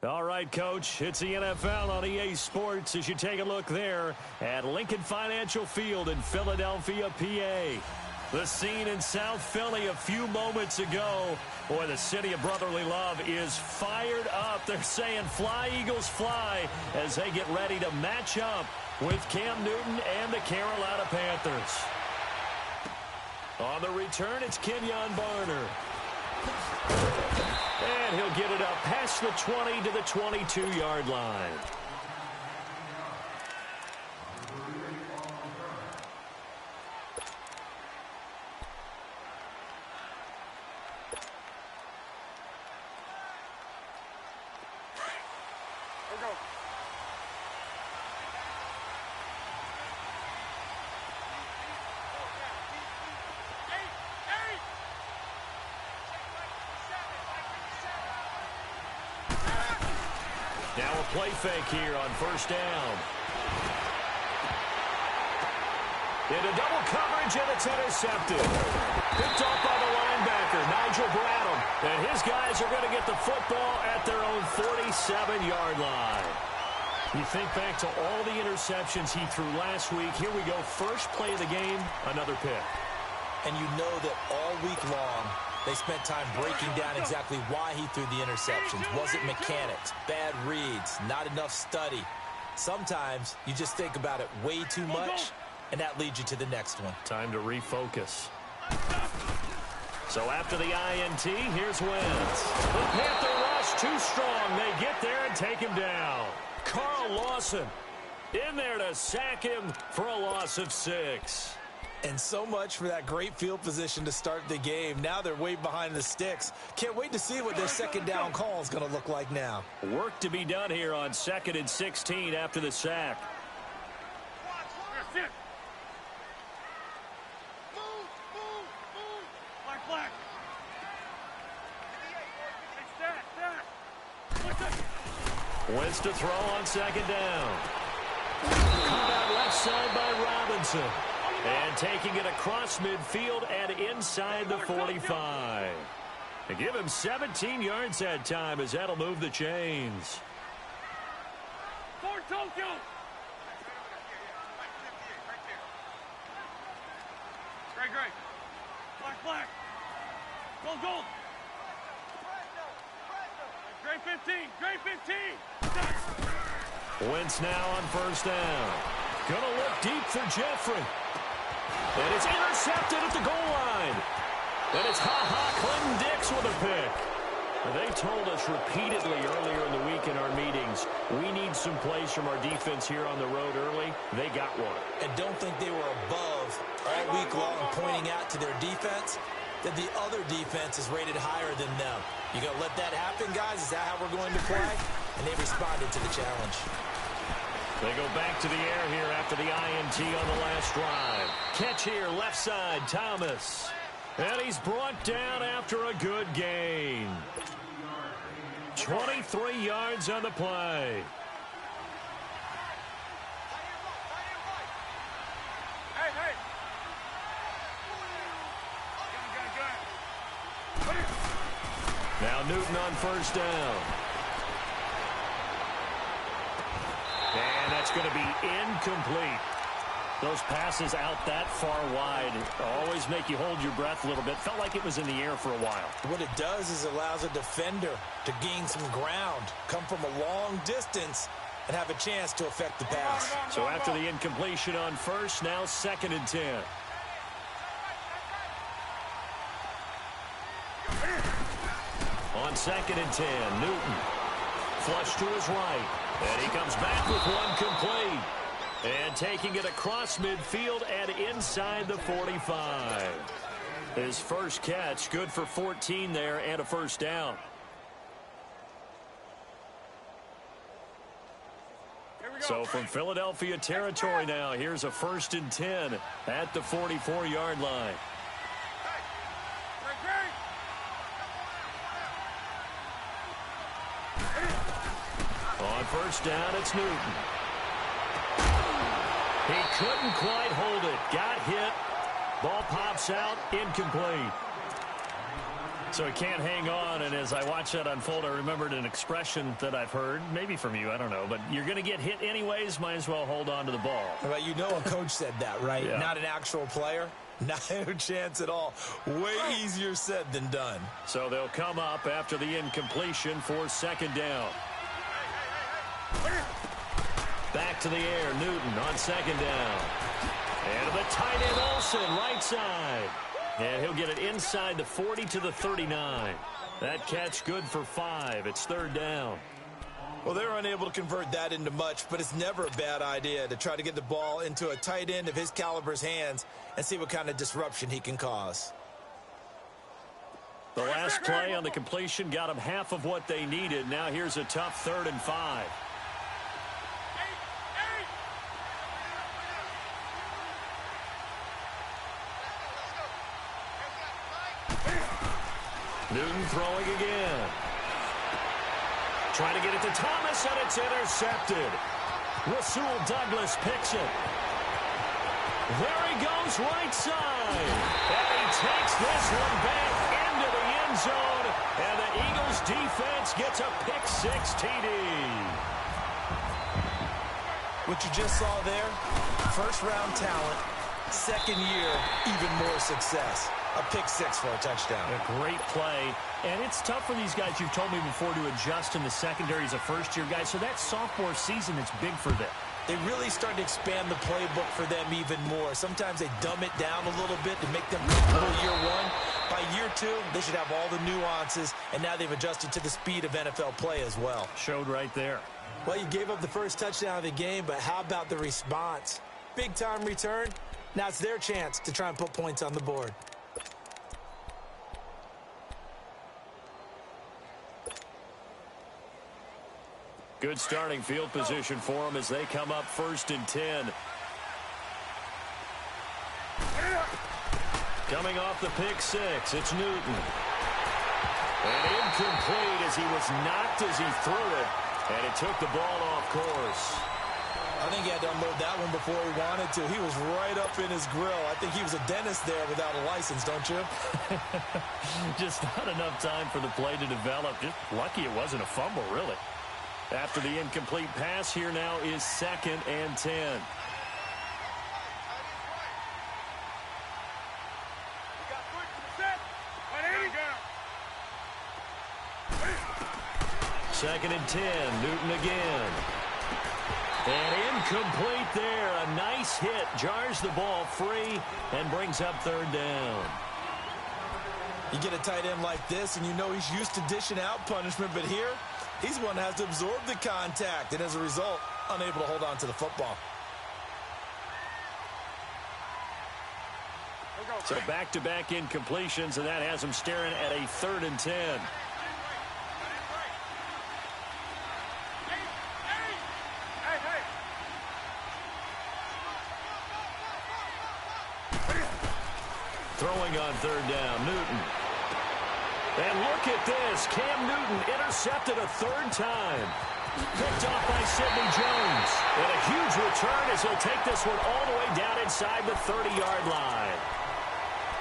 All right, Coach, it's the NFL on EA Sports as you take a look there at Lincoln Financial Field in Philadelphia, PA. The scene in South Philly a few moments ago. Boy, the city of brotherly love is fired up. They're saying fly, Eagles, fly as they get ready to match up with Cam Newton and the Carolina Panthers. On the return, it's Kenyon Barner. And he'll get it up past the 20 to the 22-yard line. Now a play fake here on first down. Into double coverage, and it's intercepted. Picked off by the linebacker, Nigel Bradham. And his guys are going to get the football at their own 47-yard line. You think back to all the interceptions he threw last week. Here we go. First play of the game, another pick. And you know that all week long, they spent time breaking down exactly why he threw the interceptions. Was it mechanics, bad reads, not enough study? Sometimes you just think about it way too much, and that leads you to the next one. Time to refocus. So after the INT, here's Wentz. The Panther rush too strong. They get there and take him down. Carl Lawson in there to sack him for a loss of 6. And so much for that great field position to start the game. Now they're way behind the sticks. Can't wait to see what their second down call is going to look like now. Work to be done here on 2nd and 16 after the sack. Wentz to throw on second down. Caught out left side by Robinson. And taking it across midfield and inside the 45. They give him 17 yards that time as that'll move the chains. For Tokyo. Great. Black. Gold. Great 15. Wentz now on first down. Gonna look deep for Jeffrey. And it's intercepted at the goal line. And it's Clinton Dix with a pick. They told us repeatedly earlier in the week in our meetings, we need some plays from our defense here on the road early. They got one. And don't think they were above all week long pointing out to their defense that the other defense is rated higher than them. You going to let that happen, guys? Is that how we're going to play? And they responded to the challenge. They go back to the air here after the INT on the last drive. Catch here, left side, Thomas. And he's brought down after a good gain. 23 yards on the play. Hey. Now Newton on first down. And that's going to be incomplete. Those passes out that far wide always make you hold your breath a little bit. Felt like it was in the air for a while. What it does is allows a defender to gain some ground, come from a long distance, and have a chance to affect the pass. So after the incompletion on first, now 2nd and 10. On 2nd and 10, Newton. Flush to his right. And he comes back with one complete. And taking it across midfield and inside the 45. His first catch, good for 14 there and a first down. So from Philadelphia territory now, here's a 1st and 10 at the 44-yard line. On first down, it's Newton. He couldn't quite hold it. Got hit. Ball pops out. Incomplete. So he can't hang on, and as I watch that unfold, I remembered an expression that I've heard, maybe from you, I don't know, but you're going to get hit anyways, might as well hold on to the ball. Well, you know a coach said that, right? Yeah. Not an actual player. Not a chance at all. Way easier said than done. So they'll come up after the incompletion for second down. Back to the air, Newton on second down. And the tight end Olsen, right side. And he'll get it inside the 40 to the 39. That catch good for 5. It's third down. Well, they were unable to convert that into much, but it's never a bad idea to try to get the ball into a tight end of his caliber's hands and see what kind of disruption he can cause. The last play on the completion got them half of what they needed. Now here's a tough 3rd and 5. Newton throwing again. Trying to get it to Thomas, and it's intercepted. Rasul Douglas picks it. There he goes, right side. And he takes this one back into the end zone. And the Eagles defense gets a pick-6 TD. What you just saw there, first-round talent, second year, even more success. A pick-6 for a touchdown. A great play. And it's tough for these guys, you've told me before, to adjust in the secondary as a first-year guy. So that sophomore season is big for them. They really start to expand the playbook for them even more. Sometimes they dumb it down a little bit to make them comfortable year one. By year 2, they should have all the nuances, and now they've adjusted to the speed of NFL play as well. Showed right there. Well, you gave up the first touchdown of the game, but how about the response? Big-time return. Now it's their chance to try and put points on the board. Good starting field position for them as they come up 1st and 10. Coming off the pick-6, it's Newton. And incomplete as he was knocked as he threw it, and it took the ball off course. I think he had to unload that one before he wanted to. He was right up in his grill. I think he was a dentist there without a license, don't you? Just not enough time for the play to develop. Just lucky it wasn't a fumble, really. After the incomplete pass, here now is 2nd and 10. Second and 10, Newton again. And incomplete there. A nice hit. Jars the ball free and brings up 3rd down. You get a tight end like this, and you know he's used to dishing out punishment, but here, he's the one that has to absorb the contact, and as a result, unable to hold on to the football. So back-to-back incompletions, and that has him staring at a 3rd and 10. Throwing on 3rd down, Newton. And look at this. Cam Newton intercepted a 3rd time. Picked off by Sidney Jones. And a huge return as he'll take this one all the way down inside the 30-yard line.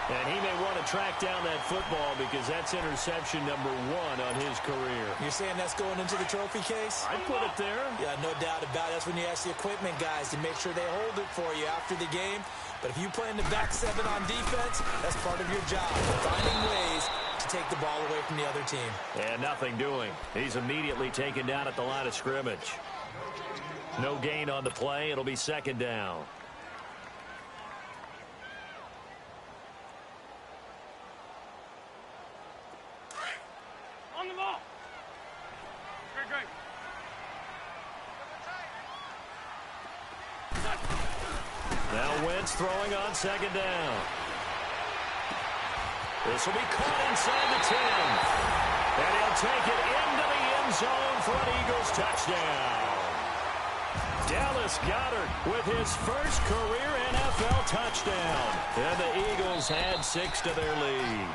And he may want to track down that football because that's interception number 1 on his career. You're saying that's going into the trophy case? I'd put it there. Yeah, no doubt about it. That's when you ask the equipment guys to make sure they hold it for you after the game. But if you play in the back 7 on defense, that's part of your job. Finding ways to take the ball away from the other team. And nothing doing. He's immediately taken down at the line of scrimmage. No gain on the play. It'll be 2nd down. On the ball. Great. Now Wentz throwing on 2nd down. This will be caught inside the 10. And he'll take it into the end zone for an Eagles touchdown. Dallas Goedert with his first career NFL touchdown. And the Eagles add 6 to their lead.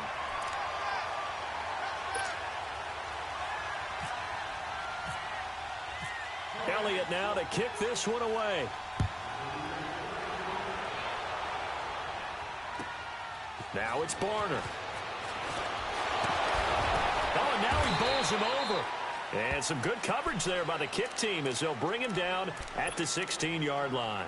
Elliott now to kick this one away. Now it's Barner. him over. And some good coverage there by the kick team as they'll bring him down at the 16-yard line.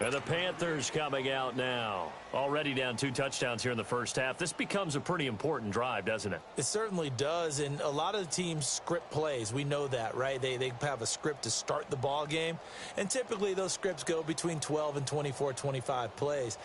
And the Panthers coming out now. Already down 2 touchdowns here in the first half. This becomes a pretty important drive, doesn't it? It certainly does, and a lot of the teams script plays. We know that, right? They have a script to start the ball game, and typically those scripts go between 12 and 24, 25 plays.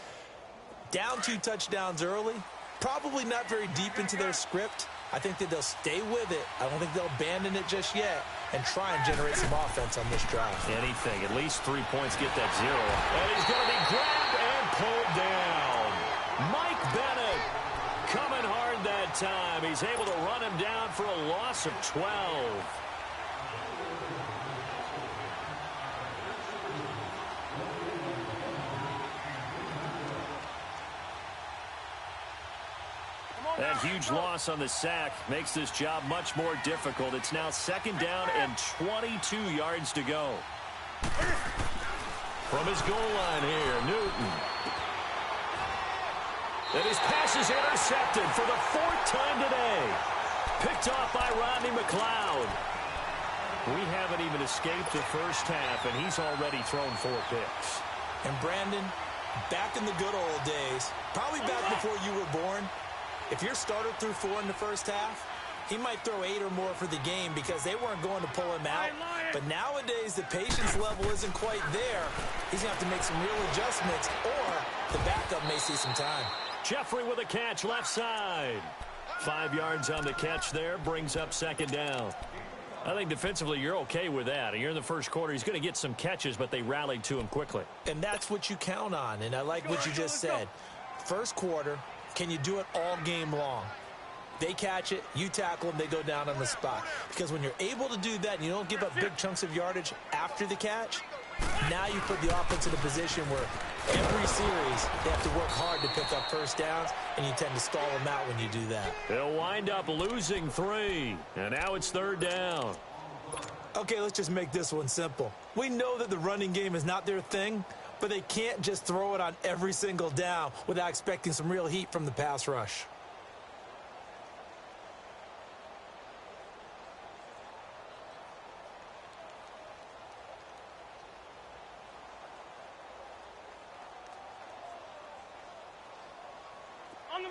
Down 2 touchdowns early, probably not very deep into their script. I think that they'll stay with it. I don't think they'll abandon it just yet and try and generate some offense on this drive. Anything. At least 3 points, get that 0. And he's going to be grabbed and pulled down. Mike Bennett coming hard that time. He's able to run him down for a loss of 12. That huge loss on the sack makes this job much more difficult. It's now 2nd down and 22 yards to go. From his goal line here, Newton. And his pass is intercepted for the 4th time today. Picked off by Rodney McLeod. We haven't even escaped the first half, and he's already thrown 4 picks. And Brandon, back in the good old days, probably back before you were born, if your starter threw 4 in the first half, he might throw 8 or more for the game because they weren't going to pull him out. But nowadays, the patience level isn't quite there. He's going to have to make some real adjustments, or the backup may see some time. Jeffrey with a catch left side. 5 yards on the catch there, brings up 2nd down. I think defensively you're okay with that. You're in the first quarter. He's going to get some catches, but they rallied to him quickly. And that's what you count on, and I like what you just said. First quarter, can you do it all game long? They catch it, you tackle them, they go down on the spot. Because when you're able to do that and you don't give up big chunks of yardage after the catch, now you put the offense in a position where every series they have to work hard to pick up first downs, and you tend to stall them out when you do that. They'll wind up losing 3, and now it's 3rd down. Okay, let's just make this one simple. We know that the running game is not their thing, but they can't just throw it on every single down without expecting some real heat from the pass rush.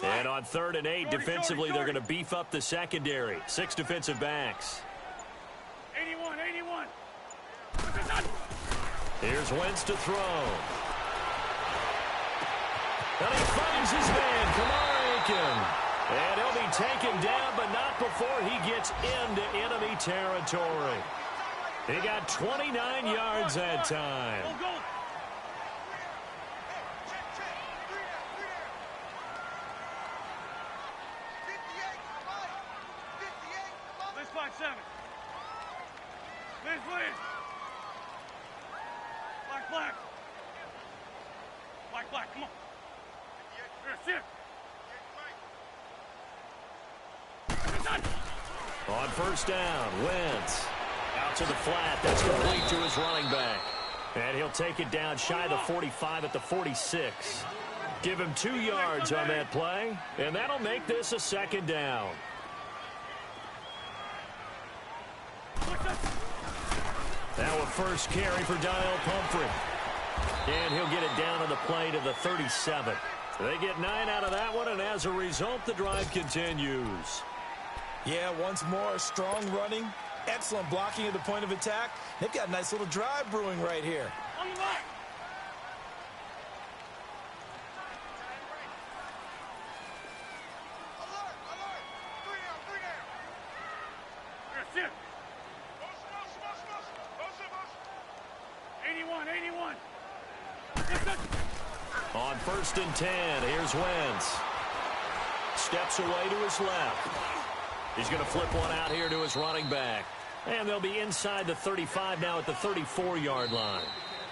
And on 3rd and 8, defensively, they're going to beef up the secondary. 6 defensive backs. 81. Here's Wentz to throw. And he finds his man, Kamar Aiken. And he'll be taken down, but not before he gets into enemy territory. He got 29 yards that time. Go. Liz. Black, come on. Here, sit. On 1st down, Wentz. Out to the flat. That's complete to his running back. And he'll take it down shy of the 45 at the 46. Give him 2 yards on that play, and that'll make this a 2nd down. Now a first carry for Daniel Pumphrey. And he'll get it down on the play to the 37. They get 9 out of that one, and as a result, the drive continues. Yeah, once more, strong running, excellent blocking at the point of attack. They've got a nice little drive brewing right here. On the line. Alert. 3 down. Here, sit. 81. On 1st and 10, here's Wentz. Steps away to his left. He's going to flip one out here to his running back. And they'll be inside the 35 now at the 34-yard line.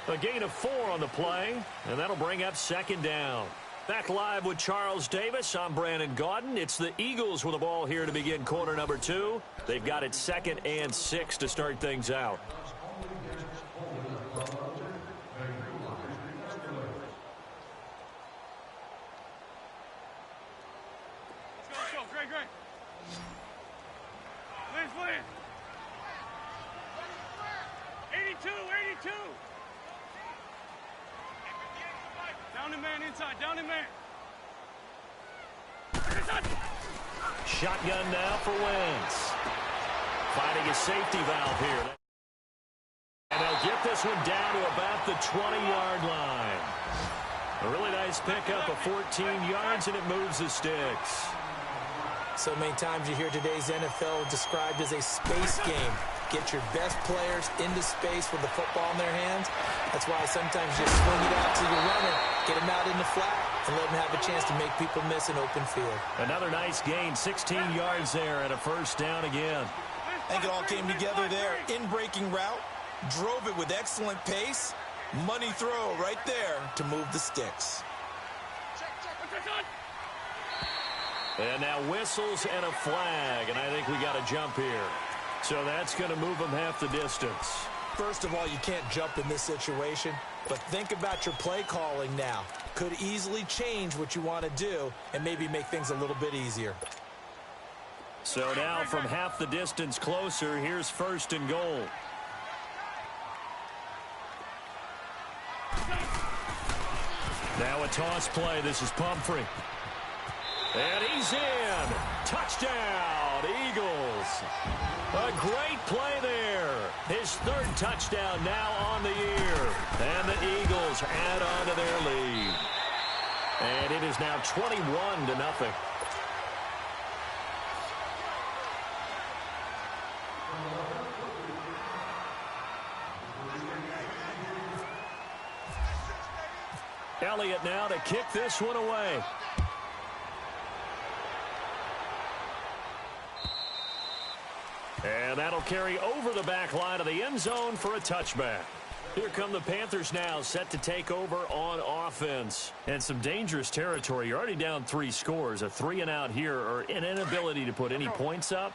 A gain of 4 on the play, and that'll bring up 2nd down. Back live with Charles Davis. I'm Brandon Gaudin. It's the Eagles with the ball here to begin quarter number 2. They've got it 2nd and 6 to start things out. Great. Liz. 2. Down the man inside. Down the man. Shotgun now for Wentz. Finding a safety valve here. And they'll get this one down to about the 20-yard line. A really nice pickup of 14 yards, and it moves the sticks. So many times you hear today's NFL described as a space game. Get your best players into space with the football in their hands. That's why sometimes you swing it out to your runner, get him out in the flat, and let him have a chance to make people miss an open field. Another nice gain, 16 yards there, and a first down again. I think it all came together there. In-breaking route, drove it with excellent pace. Money throw right there to move the sticks. And now whistles and a flag, and I think we got a jump here. So that's going to move them half the distance. First of all, you can't jump in this situation, but think about your play calling now. Could easily change what you want to do and maybe make things a little bit easier. So now from half the distance closer, here's first and goal. Now a toss play. This is Pumphrey. And he's in. Touchdown, Eagles. A great play there. His third touchdown now on the year. And the Eagles add on to their lead. And it is now 21-0. Elliott now to kick this one away. And that'll carry over the back line of the end zone for a touchback. Here come the Panthers now, set to take over on offense. And some dangerous territory. You're already down 3 scores. A 3-and-out here, or an inability to put any points up.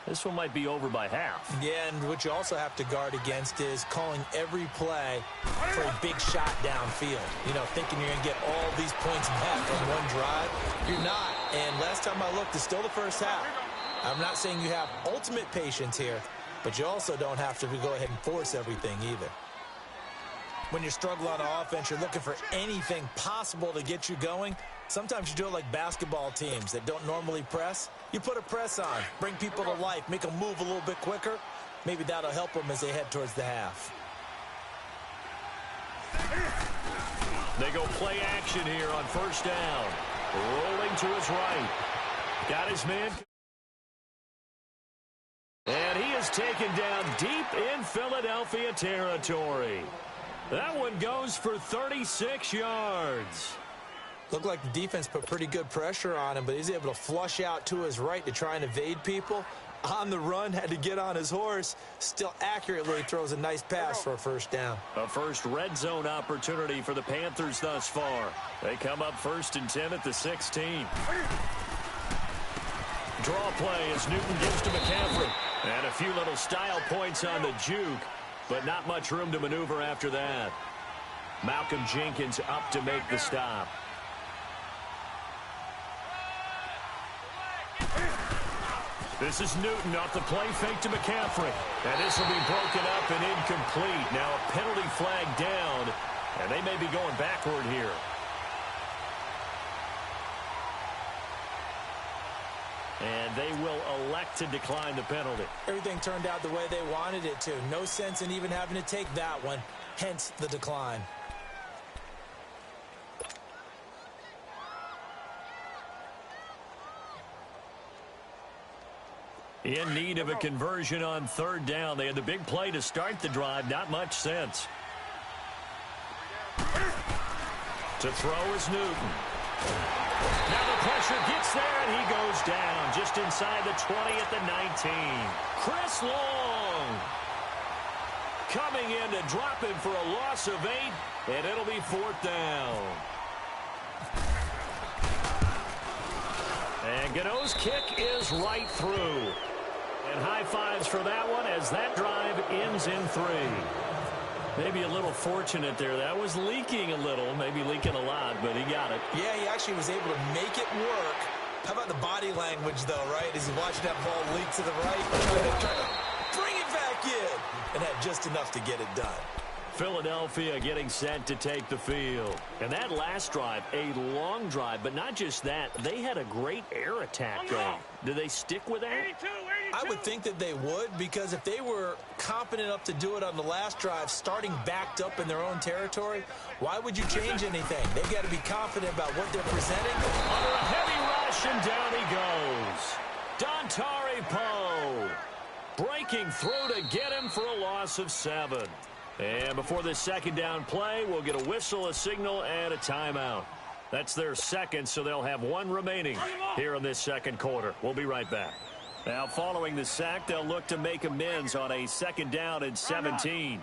This one might be over by half. Yeah, and what you also have to guard against is calling every play for a big shot downfield. You know, thinking you're going to get all these points back on one drive. You're not. And last time I looked, it's still the first half. I'm not saying you have ultimate patience here, but you also don't have to go ahead and force everything either. When you struggle on offense, you're looking for anything possible to get you going. Sometimes you do it like basketball teams that don't normally press. You put a press on, bring people to life, make them move a little bit quicker. Maybe that'll help them as they head towards the half. They go play action here on first down. Rolling to his right. Got his man. And he is taken down deep in Philadelphia territory. That one goes for 36 yards. Looked like the defense put pretty good pressure on him, but he's able to flush out to his right to try and evade people. On the run, had to get on his horse. Still accurately throws a nice pass for a first down. A first red zone opportunity for the Panthers thus far. They come up 1st and 10 at the 16. Draw play as Newton gives to McCaffrey. And a few little style points on the juke, but not much room to maneuver after that. Malcolm Jenkins up to make the stop. This is Newton off the play fake to McCaffrey. And this will be broken up and incomplete. Now a penalty flag down, and they may be going backward here. And they will elect to decline the penalty. Everything turned out the way they wanted it to. No sense in even having to take that one, hence the decline. In need of a conversion on 3rd down. They had the big play to start the drive. Not much sense. To throw is Newton. Now the pressure gets there, and he goes down just inside the 20 at the 19. Chris Long coming in to drop him for a loss of 8, and it'll be 4th down. And Gano's kick is right through. And high fives for that one as that drive ends in 3. Maybe a little fortunate there. That was leaking a little, maybe leaking a lot, but he got it. Yeah, he actually was able to make it work. How about the body language, though, right? As he watched that ball leak to the right, trying to bring it back in, and had just enough to get it done. Philadelphia getting set to take the field. And that last drive, a long drive, but not just that. They had a great air attack going. Do they stick with that? 82. I would think that they would, because if they were competent enough to do it on the last drive, starting backed up in their own territory, why would you change anything? They've got to be confident about what they're presenting. Under a heavy rush, and down he goes. Dontari Poe breaking through to get him for a loss of 7. And before this second down play, we'll get a whistle, a signal, and a timeout. That's their second, so they'll have one remaining here in this second quarter. We'll be right back. Now, following the sack, they'll look to make amends on a second down and 17.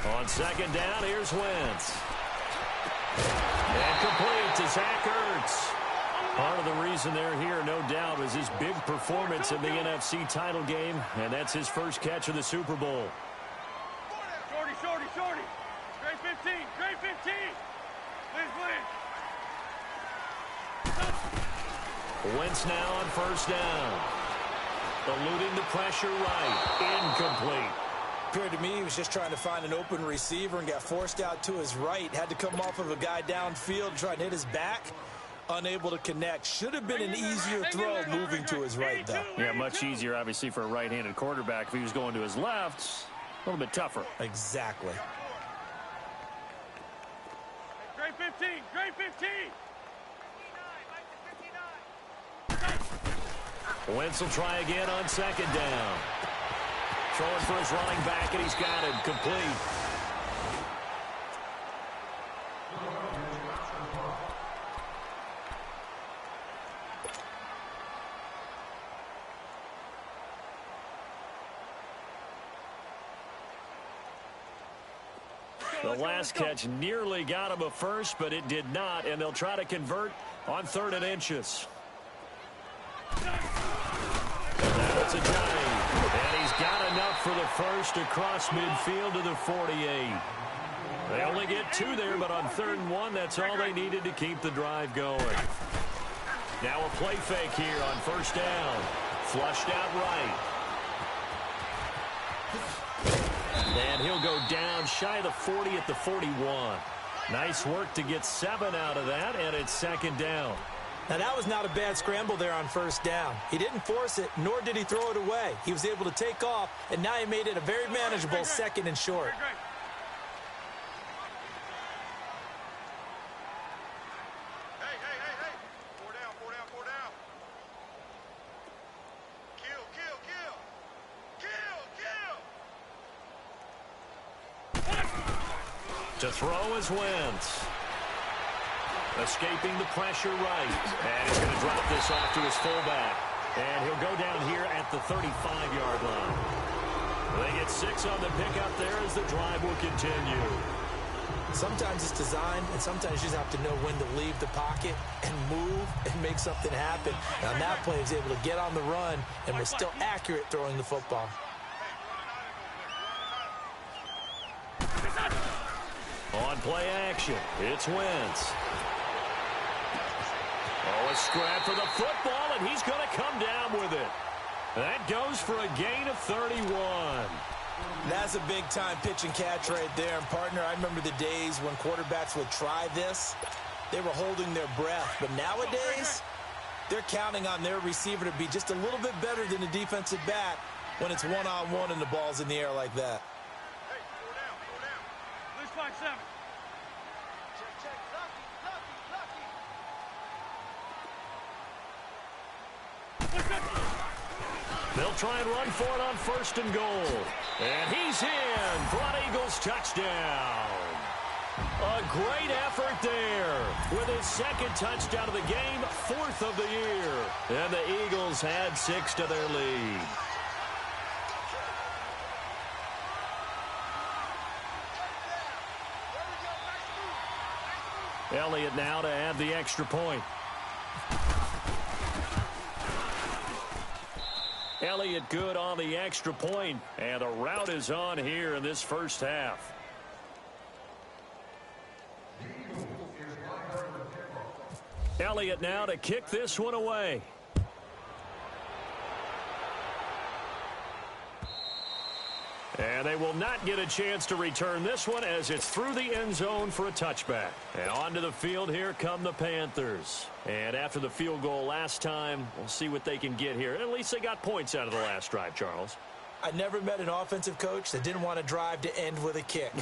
On second down, here's Wentz. And complete to Zach Ertz. Part of the reason they're here, no doubt, is his big performance in the NFC title game, and that's his first catch of the Super Bowl. Shorty. Grade 15. Please. Wentz now on first down. Eluding the pressure right. Incomplete. Appeared to me he was just trying to find an open receiver and got forced out to his right. Had to come off of a guy downfield, try and hit his back. Unable to connect. Should have been an easier throw moving to his right, though. Yeah, much easier, obviously, for a right-handed quarterback. If he was going to his left, a little bit tougher. Exactly. Grade 15. Wentz will try again on second down. Throwing for his running back, and he's got it complete. The last catch nearly got him a first, but it did not, and they'll try to convert on 3rd and inches. Now it's a giant, and he's got enough for the first across midfield to the 48. They only get 2 there, but on 3rd and 1, that's all they needed to keep the drive going. Now a play fake here on first down. Flushed out right. And he'll go down shy of the 40 at the 41. Nice work to get 7 out of that, and it's second down. Now, that was not a bad scramble there on first down. He didn't force it, nor did he throw it away. He was able to take off, and now he made it a very manageable 2nd and short. Hey. 4 down. Kill. To throw is Wentz. Escaping the pressure right. And he's going to drop this off to his fullback. And he'll go down here at the 35-yard line. They get 6 on the pickup there as the drive will continue. Sometimes it's designed, and sometimes you just have to know when to leave the pocket and move and make something happen. Now, that play was able to get on the run and was still accurate throwing the football. On play action, it's Wentz. Oh, a scrap for the football, and he's going to come down with it. That goes for a gain of 31. That's a big-time pitch and catch right there. And, partner, I remember the days when quarterbacks would try this. They were holding their breath. But nowadays, they're counting on their receiver to be just a little bit better than the defensive back when it's one-on-one and the ball's in the air like that. Hey, 4 down. Please 5-7. They'll try and run for it on 1st and goal. And he's in for an Eagles touchdown. A great effort there with his 2nd touchdown of the game, 4th of the year. And the Eagles had 6 to their lead. Elliott now to add the extra point. Elliott good on the extra point, and the route is on here in this first half. Elliott now to kick this one away. And they will not get a chance to return this one as it's through the end zone for a touchback. And onto the field, here come the Panthers. And after the field goal last time, we'll see what they can get here. At least they got points out of the last drive, Charles. I never met an offensive coach that didn't want to drive to end with a kick.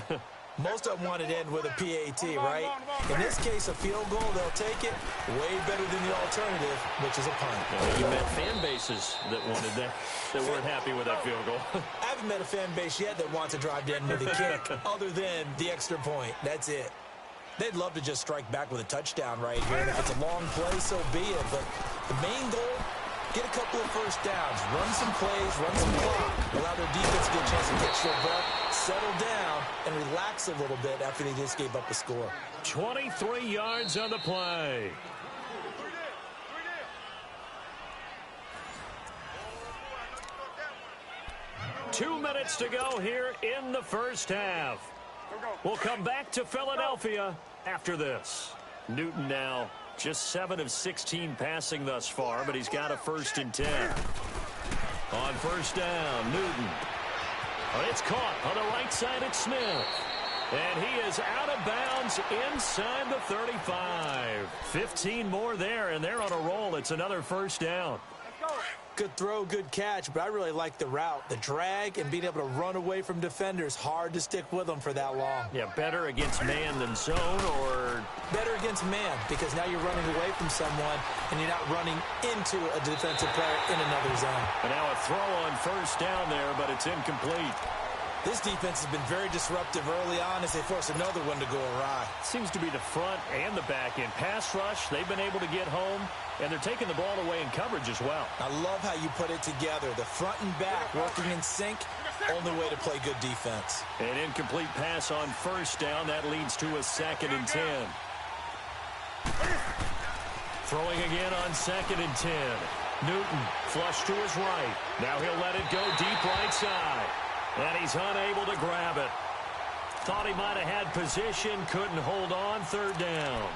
Most of them wanted to end with a PAT, right? In this case, a field goal, they'll take it way better than the alternative, which is a punt. Yeah, you met fan bases that wanted that weren't happy with that field goal. I haven't met a fan base yet that wants to drive to end with a kick other than the extra point. That's it. They'd love to just strike back with a touchdown right here, and if it's a long play, so be it. But the main goal, get a couple of first downs, run some plays, run some clock, allow their defense to get a chance to catch their breath, settle down, and relax a little bit after they just gave up a score. 23 yards on the play. Two minutes to go here in the first half. We'll come back to Philadelphia after this. Newton now just 7 of 16 passing thus far, but he's got a 1st and 10. On first down, Newton. It's caught on the right side at Smith. And he is out of bounds inside the 35. 15 more there, and they're on a roll. It's another first down. Good throw, good catch, but I really like the route. The drag and being able to run away from defenders. Hard to stick with them for that long. Yeah, better against man than zone, or? Better against man, because now you're running away from someone and you're not running into a defensive player in another zone. And now a throw on first down there, but it's incomplete. This defense has been very disruptive early on as they force another one to go awry. Seems to be the front and the back end. Pass rush, they've been able to get home, and they're taking the ball away in coverage as well. I love how you put it together. The front and back working in sync, only way to play good defense. An incomplete pass on first down. That leads to a 2nd and 10. Throwing again on 2nd and 10. Newton flush to his right. Now he'll let it go deep right side. And he's unable to grab it. Thought he might have had position, couldn't hold on, 3rd down.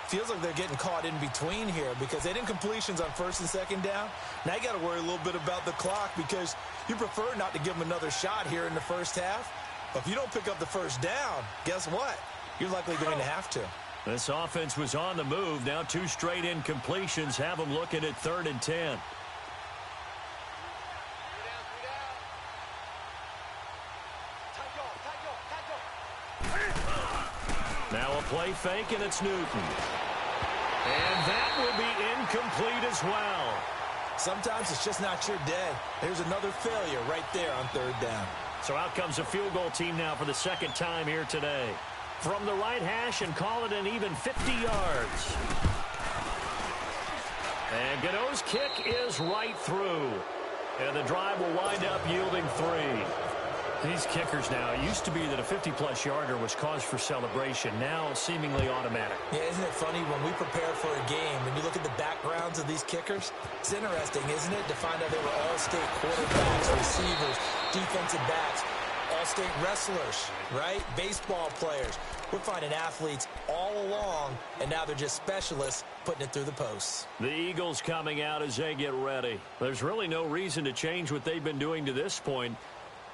Feels like they're getting caught in between here because they didn't completions on 1st and 2nd down. Now you got to worry a little bit about the clock because you prefer not to give them another shot here in the first half. But if you don't pick up the 1st down, guess what? You're likely going to have to. This offense was on the move. Now 2 straight incompletions have them looking at 3rd and 10. Now a play fake, and it's Newton. And that will be incomplete as well. Sometimes it's just not your day. There's another failure right there on 3rd down. So out comes a field goal team now for the 2nd time here today. From the right hash and call it an even 50 yards. And Godot's kick is right through. And the drive will wind up yielding 3. These kickers now, it used to be that a 50-plus yarder was cause for celebration. Now seemingly automatic. Yeah, isn't it funny when we prepare for a game and you look at the backgrounds of these kickers? It's interesting, isn't it, to find out they were all-state quarterbacks, receivers, defensive backs, all-state wrestlers, right? Baseball players. We're finding athletes all along, and now they're just specialists putting it through the posts. The Eagles coming out as they get ready. There's really no reason to change what they've been doing to this point.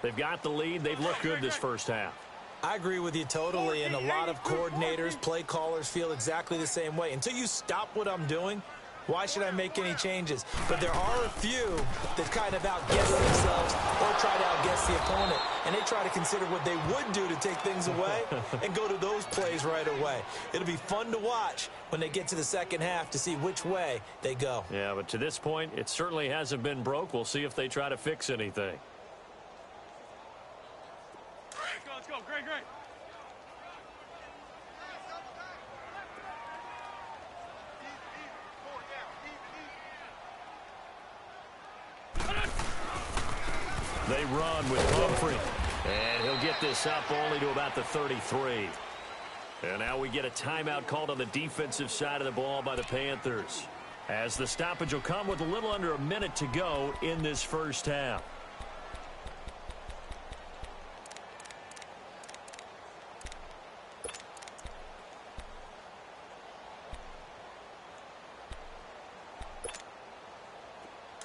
They've got the lead. They've looked good this first half. I agree with you totally, and a lot of coordinators, play callers feel exactly the same way. Until you stop what I'm doing, why should I make any changes? But there are a few that kind of outguess themselves or try to outguess the opponent, and they try to consider what they would do to take things away and go to those plays right away. It'll be fun to watch when they get to the second half to see which way they go. Yeah, but to this point, it certainly hasn't been broke. We'll see if they try to fix anything. Let's go. Great. They run with Humphrey. And he'll get this up only to about the 33. And now we get a timeout called on the defensive side of the ball by the Panthers, as the stoppage will come with a little under a minute to go in this first half.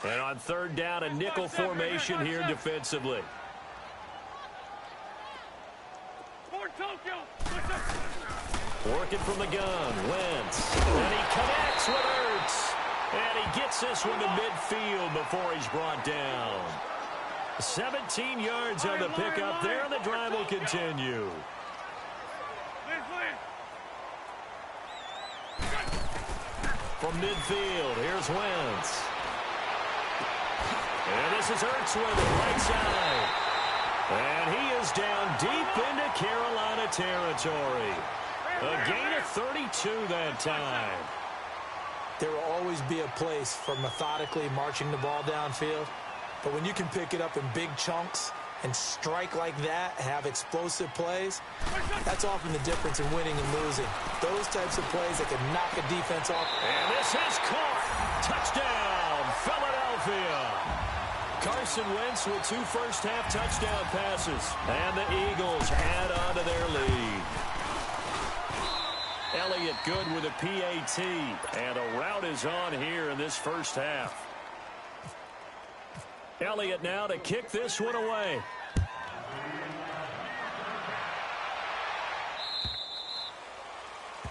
And on 3rd down, a nickel formation here defensively. Working from the gun, Wentz. And he connects with Ertz. And he gets this one to midfield before he's brought down. 17 yards on the pickup there, and the drive will continue. From midfield, here's Wentz. And this is Ertz with it, right side. And he is down deep into Carolina territory. A gain of 32 that time. There will always be a place for methodically marching the ball downfield. But when you can pick it up in big chunks and strike like that, have explosive plays, that's often the difference in winning and losing. Those types of plays that can knock a defense off. And this is caught. Touchdown, Philadelphia. Carson Wentz with 2 first-half touchdown passes. And the Eagles add on to their lead. Elliott good with a PAT. And a route is on here in this first half. Elliott now to kick this one away.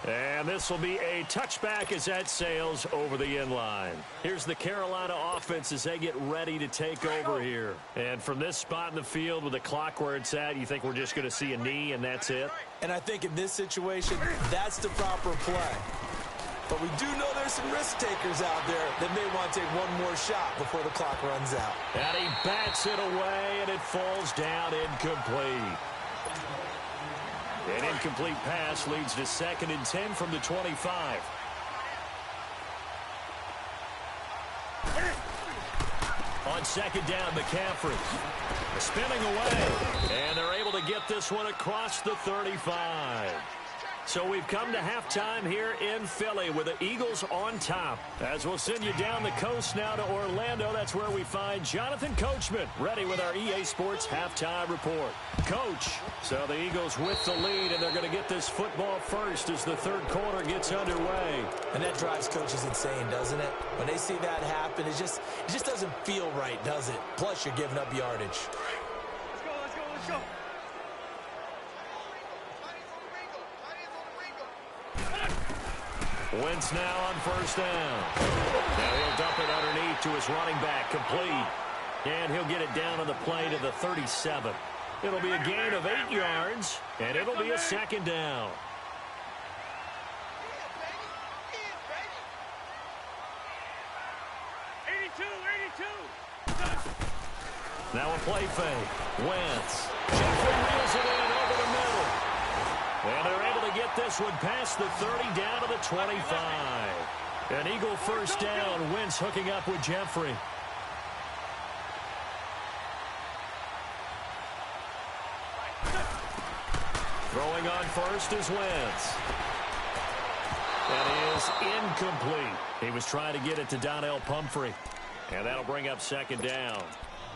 And this will be a touchback as that sails over the end line. Here's the Carolina offense as they get ready to take over here. And from this spot in the field with the clock where it's at, you think we're just going to see a knee and that's it? And I think in this situation, that's the proper play. But we do know there's some risk takers out there that may want to take one more shot before the clock runs out. And he bats it away, and it falls down incomplete. An incomplete pass leads to 2nd and 10 from the 25. On 2nd down, McCaffrey. Spinning away. And they're able to get this one across the 35. So we've come to halftime here in Philly with the Eagles on top. As we'll send you down the coast now to Orlando, that's where we find Jonathan Coachman ready with our EA Sports halftime report. Coach, so the Eagles with the lead, and they're going to get this football first as the 3rd quarter gets underway. And that drives coaches insane, doesn't it? When they see that happen, it just doesn't feel right, does it? Plus, you're giving up yardage. Let's go. Wentz now on 1st down. Now he'll dump it underneath to his running back, complete. And he'll get it down on the play to the 37. It'll be a gain of 8 yards, and it'll be a 2nd down. Now a play fake. Wentz. Jeffrey reels it in over the middle. And they're able to get this one past the 30 down to the 25. An Eagle 1st down. Wentz hooking up with Jeffrey. Throwing on 1st is Wentz. That is incomplete. He was trying to get it to Donnell Pumphrey. And that'll bring up 2nd down.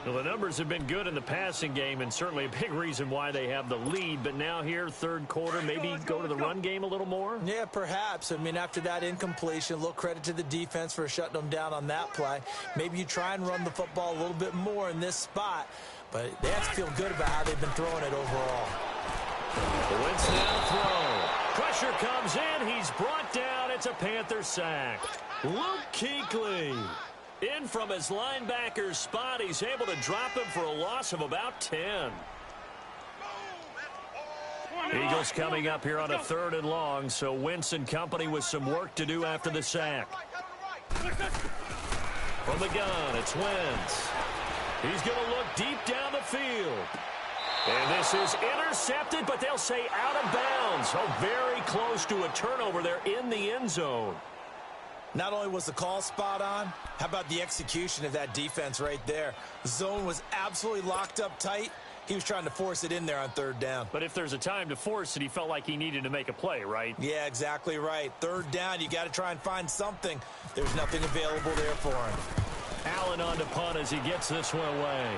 Well, the numbers have been good in the passing game, and certainly a big reason why they have the lead. But now here, 3rd quarter, maybe go to the run game a little more? Yeah, perhaps. I mean, after that incompletion, a little credit to the defense for shutting them down on that play. Maybe you try and run the football a little bit more in this spot. But they have to feel good about how they've been throwing it overall. Wentz now throw. Pressure comes in. He's brought down. It's a Panther sack. Luke Kuechly. In from his linebacker's spot, he's able to drop him for a loss of about 10. Eagles coming up here on a 3rd and long, so Wentz and company with some work to do after the sack. From the gun, it's Wentz. He's going to look deep down the field. And this is intercepted, but they'll say out of bounds. Oh, very close to a turnover there in the end zone. Not only was the call spot on, how about the execution of that defense right there? The zone was absolutely locked up tight. He was trying to force it in there on 3rd down. But if there's a time to force it, he felt like he needed to make a play, right? Yeah, exactly right. 3rd down, you got to try and find something. There's nothing available there for him. Allen on to punt as he gets this one away.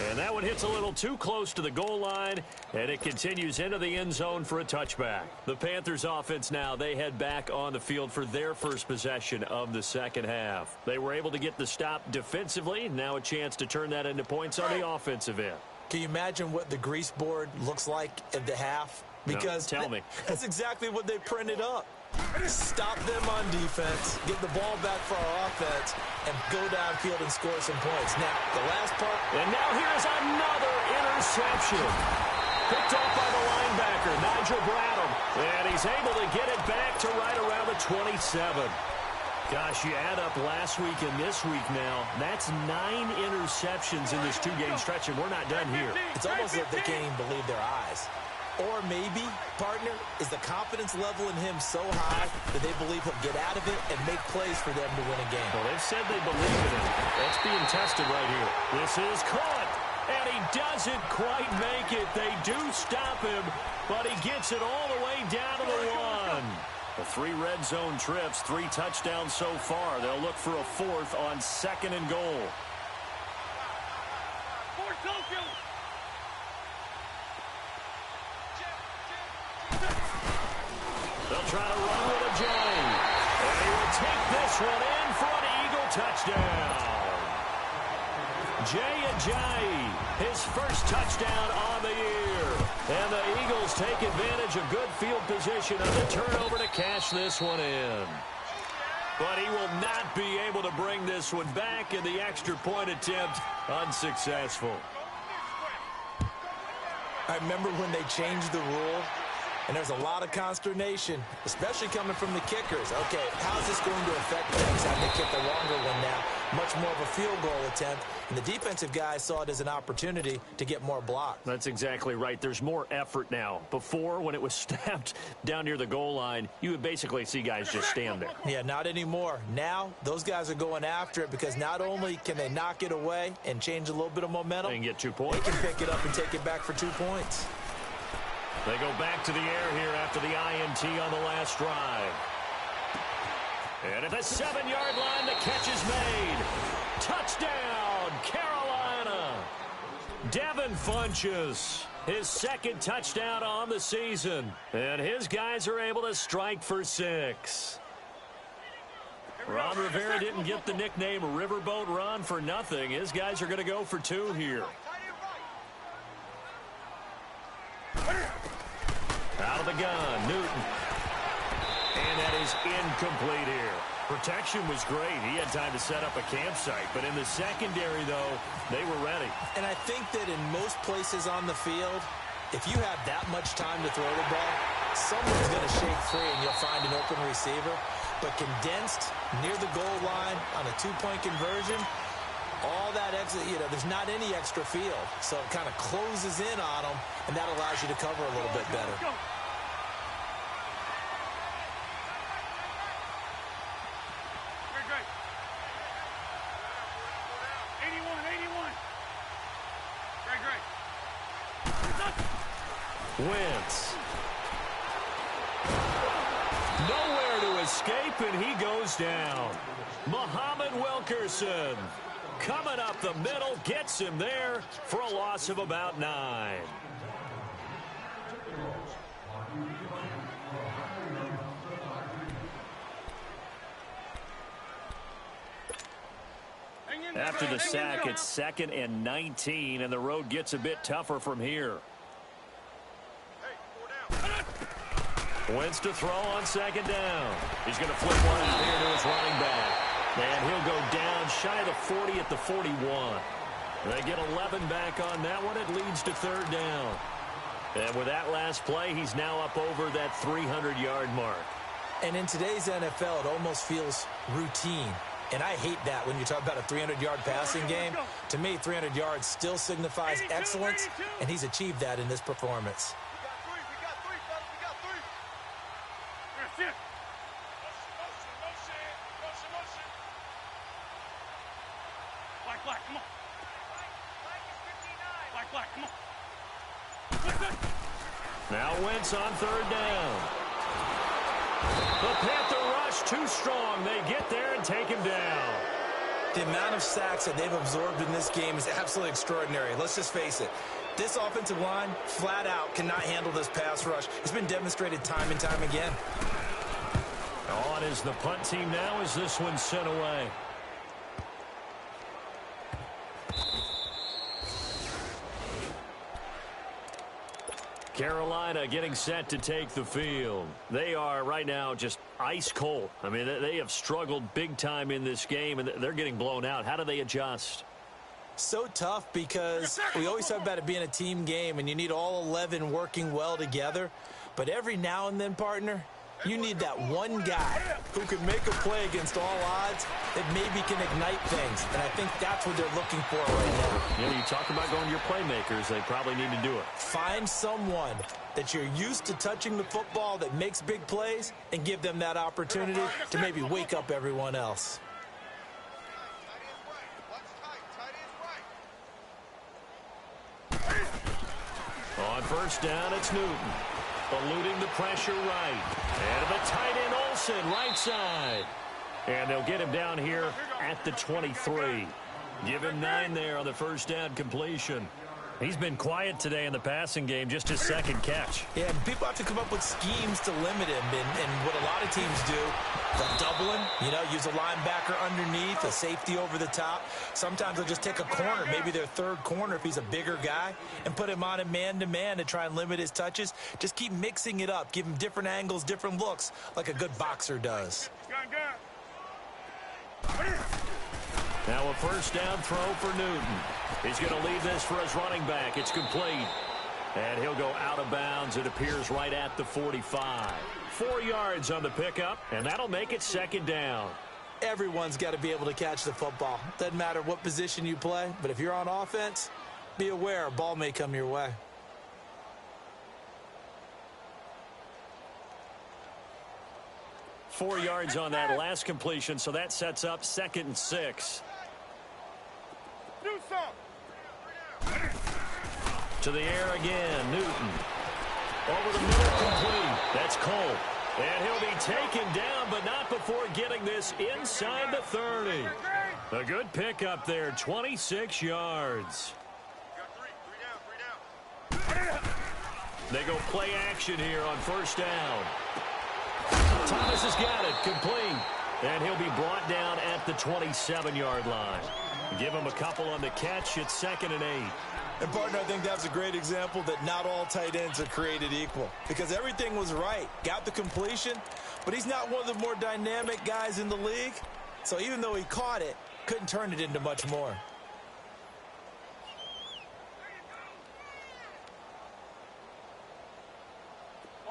And that one hits a little too close to the goal line, and it continues into the end zone for a touchback. The Panthers offense now, they head back on the field for their first possession of the 2nd half. They were able to get the stop defensively. Now a chance to turn that into points on the offensive end. Can you imagine what the grease board looks like at the half? Because no, tell me. That's exactly what they printed up. Stop them on defense, get the ball back for our offense, and go downfield and score some points. Now, the last part. And now here's another interception. Picked off by the linebacker, Nigel Bradham. And he's able to get it back to right around the 27. Gosh, you add up last week and this week now. That's 9 interceptions in this 2-game stretch, and we're not done here. It's almost like they can't even believe their eyes. Or maybe, partner, is the confidence level in him so high that they believe he'll get out of it and make plays for them to win a game. Well, they've said they believe in him. That's being tested right here. This is caught, and he doesn't quite make it. They do stop him, but he gets it all the way down to the 1. The 3 red zone trips, 3 touchdowns so far. They'll look for a 4th on 2nd and goal. They'll try to run with a J. And he will take this one in for an Eagle touchdown. Jay Ajayi, his first touchdown on the year. And the Eagles take advantage of good field position on the turnover to cash this one in. But he will not be able to bring this one back, and the extra point attempt unsuccessful. I remember when they changed the rule, and there's a lot of consternation, especially coming from the kickers. Okay, how's this going to affect things? Have they kicked a longer one now? Much more of a field goal attempt. And the defensive guys saw it as an opportunity to get more blocks. That's exactly right. There's more effort now. Before, when it was snapped down near the goal line, you would basically see guys just stand there. Yeah, not anymore. Now, those guys are going after it because not only can they knock it away and change a little bit of momentum, they can get 2 points. They can pick it up and take it back for 2 points. They go back to the air here after the INT on the last drive. And at the 7-yard line, the catch is made. Touchdown, Carolina. Devin Funchess, his 2nd touchdown on the season. And his guys are able to strike for 6. Ron Rivera didn't get the nickname Riverboat Ron for nothing. His guys are going to go for 2 here. Out of the gun, Newton. And that is incomplete here. Protection was great. He had time to set up a campsite. But in the secondary, though, they were ready. And I think that in most places on the field, if you have that much time to throw the ball, someone's going to shake free and you'll find an open receiver. But condensed near the goal line on a 2-point conversion, all that extra, there's not any extra field. So it kind of closes in on them, and that allows you to cover a little bit better. Wentz. Nowhere to escape, and he goes down. Muhammad Wilkerson coming up the middle, gets him there for a loss of about 9. After the sack, it's 2nd and 19, and the road gets a bit tougher from here. Wentz to throw on 2nd down. He's going to flip one out here to his running back. And he'll go down shy of the 40 at the 41. They get 11 back on that one. It leads to 3rd down. And with that last play, he's now up over that 300-yard mark. And in today's NFL, it almost feels routine. And I hate that when you talk about a 300-yard passing game. To me, 300 yards still signifies excellence, and he's achieved that in this performance. Now Wentz on 3rd down. The Panther rush too strong. They get there and take him down. The amount of sacks that they've absorbed in this game is absolutely extraordinary. Let's just face it. This offensive line, flat out, cannot handle this pass rush. It's been demonstrated time and time again. On is the punt team now as this one's sent away. Carolina getting set to take the field. They are right now just ice cold. I mean, they have struggled big time in this game, and they're getting blown out. How do they adjust? So tough because we always talk about it being a team game, and you need all 11 working well together. But every now and then, partner, you need that one guy who can make a play against all odds that maybe can ignite things. And I think that's what they're looking for right now. You know, you talk about going to your playmakers, they probably need to do it. Find someone that you're used to touching the football that makes big plays and give them that opportunity to maybe wake up everyone else. On first down, it's Newton. Eluding the pressure right. And the tight end Olsen, right side. And they'll get him down here at the 23. Give him 9 there on the first down completion. He's been quiet today in the passing game, just his second catch. Yeah, and people have to come up with schemes to limit him. And what a lot of teams do, they'll double him, use a linebacker underneath, a safety over the top. Sometimes they'll just take a corner, maybe their third corner if he's a bigger guy, and put him on a man-to-man to try and limit his touches. Just keep mixing it up. Give him different angles, different looks, like a good boxer does. Now a first down throw for Newton. He's going to leave this for his running back. It's complete. And he'll go out of bounds. It appears right at the 45. 4 yards on the pickup, and that'll make it second down. Everyone's got to be able to catch the football. Doesn't matter what position you play, but if you're on offense, be aware a ball may come your way. Four yards on that last completion, so that sets up 2nd and 6. To the air again, Newton. Over the middle, complete. That's Cole. And he'll be taken down, but not before getting this inside the 30. A good pickup there, 26 yards. They go play action here on first down. Thomas has got it, complete. And he'll be brought down at the 27-yard line. Give him a couple on the catch. It's 2nd and 8. And, partner, I think that's a great example that not all tight ends are created equal. Because everything was right. Got the completion, but he's not one of the more dynamic guys in the league. So even though he caught it, couldn't turn it into much more.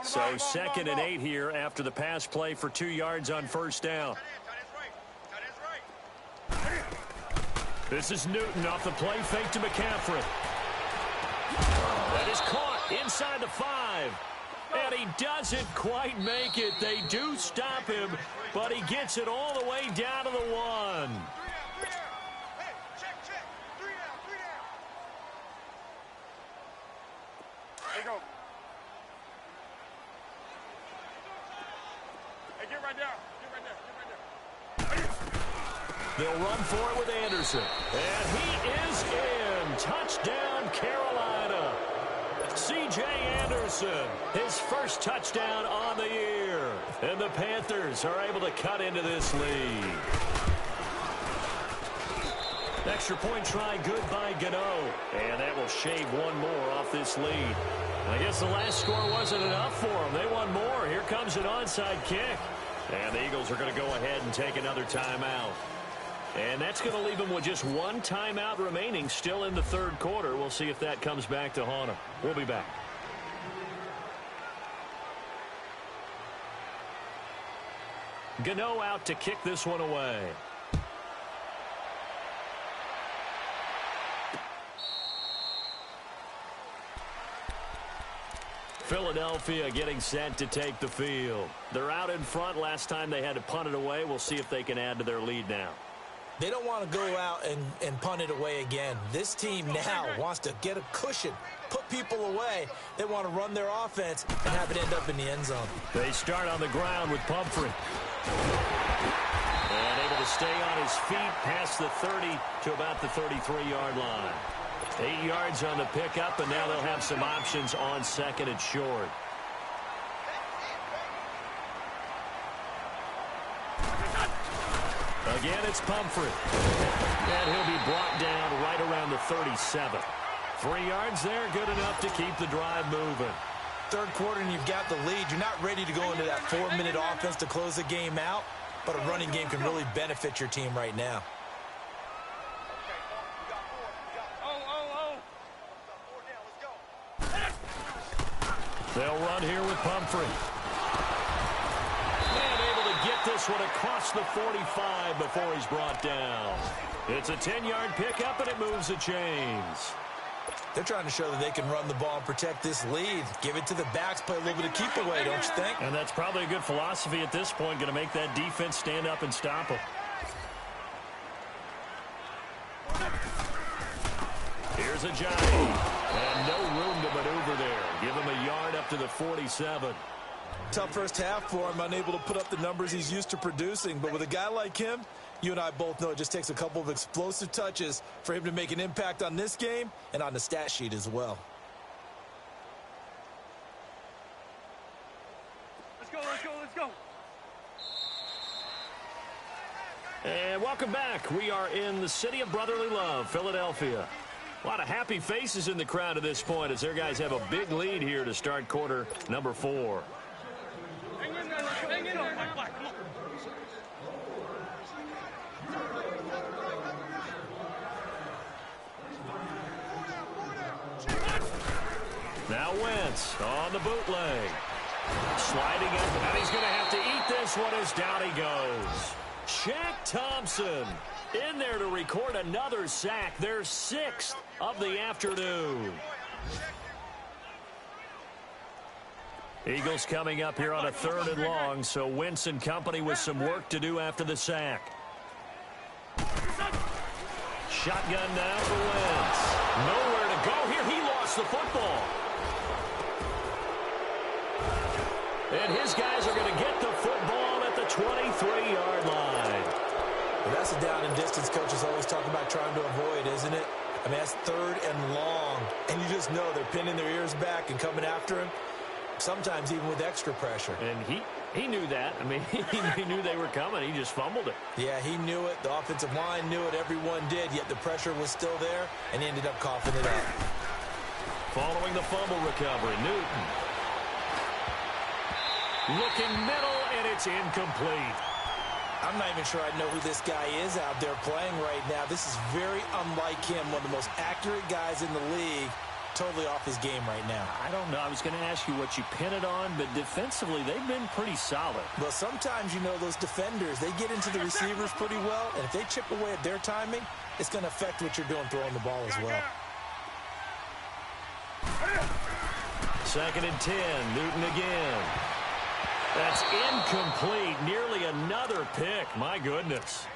So 2nd and 8 here after the pass play for 2 yards on first down. This is Newton off the play fake to McCaffrey. That is caught inside the 5. And he doesn't quite make it. They do stop him, but he gets it all the way down to the 1. There you go. Hey, get right there. Get right there. Get right there. They'll run for it with Anderson. And he is in. Touchdown, Carolina. C.J. Anderson, his first touchdown on the year. And the Panthers are able to cut into this lead. Extra point try, good by Gano. And that will shave one more off this lead. I guess the last score wasn't enough for them. They won more. Here comes an onside kick. And the Eagles are going to go ahead and take another timeout. And that's going to leave them with just one timeout remaining still in the third quarter. We'll see if that comes back to haunt them. We'll be back. Gano out to kick this one away. Philadelphia getting set to take the field. They're out in front. Last time they had to punt it away. We'll see if they can add to their lead now. They don't want to go out and punt it away again. This team now wants to get a cushion, put people away. They want to run their offense and have it end up in the end zone. They start on the ground with Pumphrey. And able to stay on his feet past the 30 to about the 33-yard line. 8 yards on the pickup, and now they'll have some options on 2nd and short. Again, it's Pumphrey. And he'll be brought down right around the 37. 3 yards there, good enough to keep the drive moving. third quarter and you've got the lead, you're not ready to go into that 4-minute offense to close the game out, but a running game can really benefit your team right now. They'll run here with Pumphrey. And able to get this one across the 45 before he's brought down. It's a 10-yard pickup, and it moves the chains. They're trying to show that they can run the ball and protect this lead. Give it to the backs, play a little bit of keep away, don't you think? And that's probably a good philosophy at this point, going to make that defense stand up and stop them. Here's a Johnny. And no room to maneuver there. Give him a yard up to the 47. Tough first half for him, unable to put up the numbers he's used to producing. But with a guy like him, you and I both know it just takes a couple of explosive touches for him to make an impact on this game and on the stat sheet as well. Let's go, let's go, let's go. And welcome back. We are in the city of brotherly love, Philadelphia. A lot of happy faces in the crowd at this point as their guys have a big lead here to start quarter number 4. Hang in there, hang in there. Come on. Now Wentz on the bootleg. Sliding up, and he's going to have to eat this one as down he goes. Shaq Thompson in there to record another sack. Their 6th of the afternoon. Eagles coming up here on a 3rd and long, so Wentz and company with some work to do after the sack. Shotgun now for Wentz. Nowhere to go here. He lost the football. And his guys are going to get the football at the 23-yard line. Well, that's a down and distance coaches always talk about trying to avoid, isn't it? I mean, that's 3rd and long. And you just know they're pinning their ears back and coming after him, sometimes even with extra pressure. And he knew that. I mean, he knew they were coming. He just fumbled it. Yeah, he knew it. The offensive line knew it. Everyone did, yet the pressure was still there, and he ended up coughing it up. Following the fumble recovery, Newton. Looking middle, and it's incomplete. I'm not even sure I know who this guy is out there playing right now. This is very unlike him, one of the most accurate guys in the league. Totally off his game right now. I don't know. I was going to ask you what you pin it on, but defensively, they've been pretty solid. Well, sometimes, you know, those defenders, they get into the receivers pretty well, and if they chip away at their timing, it's going to affect what you're doing throwing the ball as well. 2nd and 10. Newton again. That's incomplete. Nearly another pick. My goodness.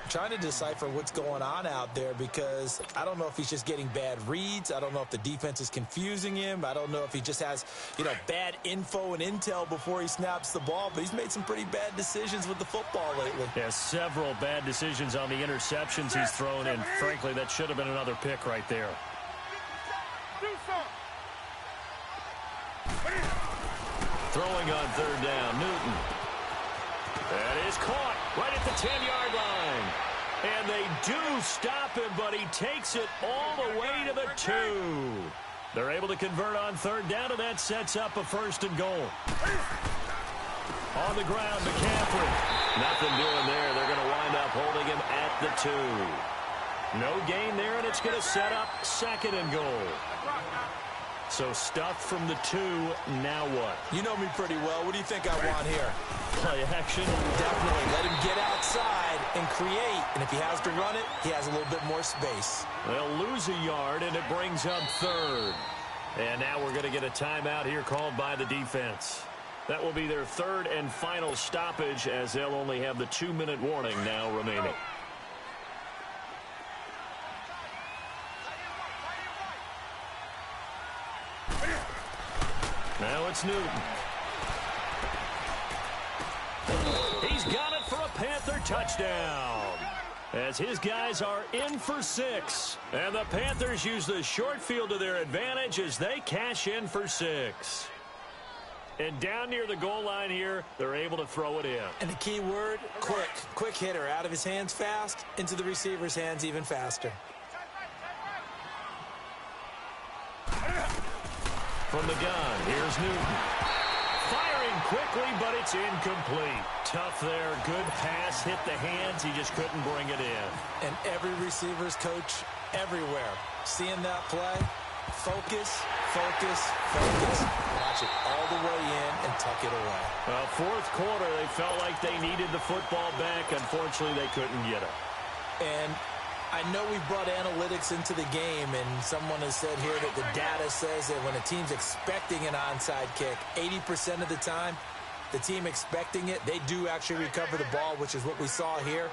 Trying to decipher what's going on out there because I don't know if he's just getting bad reads. I don't know if the defense is confusing him. I don't know if he just has, you know, bad info and intel before he snaps the ball. But he's made some pretty bad decisions with the football lately. Yeah, several bad decisions on the interceptions he's thrown, and frankly, that should have been another pick right there. Throwing on 3rd down, Newton. That is caught right at the 10-yard line. And they do stop him, but he takes it all the way to the 2. They're able to convert on 3rd down, and that sets up a 1st and goal. On the ground, McCaffrey. Nothing doing there. They're going to wind up holding him at the 2. No gain there, and it's going to set up 2nd and goal. So stuff from the 2, now what? You know me pretty well. What do you think I want here? Play action? Definitely. Let him get outside and create. And if he has to run it, he has a little bit more space. They'll lose a yard, and it brings up 3rd. And now we're going to get a timeout here called by the defense. That will be their 3rd and final stoppage as they'll only have the 2-minute warning now remaining. Now it's Newton. He's got it for a Panther touchdown. As his guys are in for 6. And the Panthers use the short field to their advantage as they cash in for 6. And down near the goal line here, they're able to throw it in. And the key word, quick. Quick hitter. Out of his hands fast, into the receiver's hands even faster. For from the gun. Here's Newton. Firing quickly, but it's incomplete. Tough there. Good pass. Hit the hands. He just couldn't bring it in. And every receiver's coach everywhere. Seeing that play, focus, focus, focus. Watch it all the way in and tuck it away. Well, fourth quarter, they felt like they needed the football back. Unfortunately, they couldn't get it. And I know we brought analytics into the game, and someone has said here that the data says that when a team's expecting an onside kick, 80% of the time, the team expecting it, they do actually recover the ball, which is what we saw here.